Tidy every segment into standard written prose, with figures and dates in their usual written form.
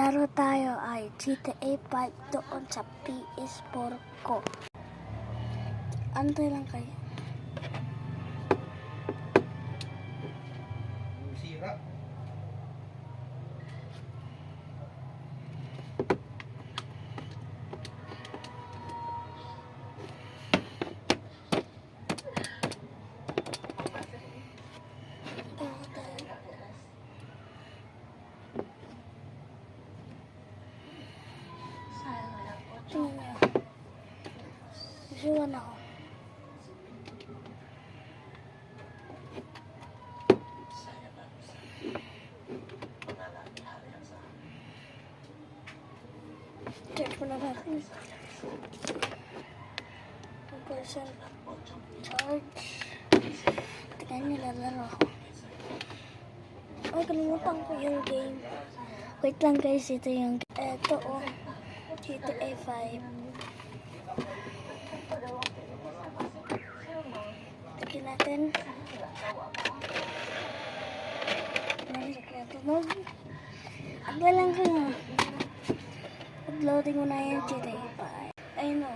laro tayo ay GTA 5 doon sa PS4 ko. Antay lang kayo. Sira. Iwan ako. Check mo na natin. 1% charge. Tingnan nyo, lalaro ako. Ay, kalimutan ko yung game. Wait lang guys, ito yung eto oh. GTA 5. Tignan natin. Agla lang ko nga. Uploading mo na yung GTA 5. Ayun o.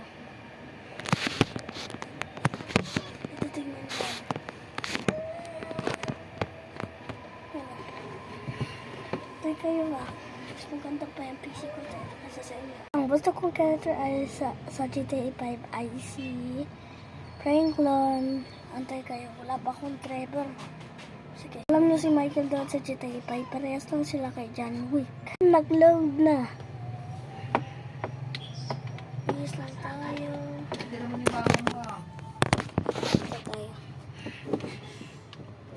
Ito tingnan mo. Ito kayo ba? Mas maganda pa yung PC ko kasi sa inyo. Ang gusto kong character ay sa GTA 5 ay si Franklin. Antay kayo. Wala pa akong Trevor. Sige. Alam niyo si Michael doon sa GTA 5. Parehas lang sila kay John Wick. Nag-load na. Bilis lang tayo. Hindi naman yung bakang ka. Ito tayo.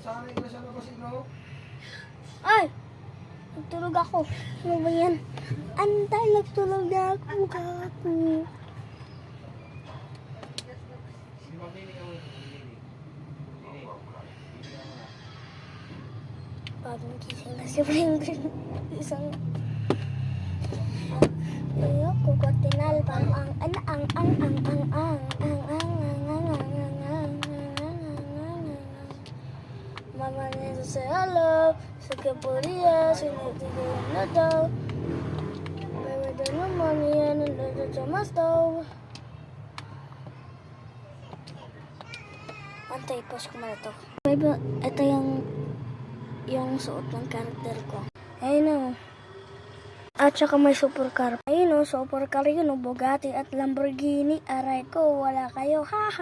Saan yung nasa labas ino? Ay! Nagtulog ako. Ano ba yan? Antay, nagtulog na ako. Gago. Si Mamili ang Bagong gising na si Franklin. Isang ayoko ko tinalbang Mama nito say hello sa kapuliya, sinitigayan na daw. Bawa daw naman yan nandito sa mastaw. Antay, post ko na ito. Ito yung suot ng character ko. Ayun o. At saka may supercar. Ayun o, supercar yun o. Bugatti at Lamborghini. Aray ko, wala kayo. Haha.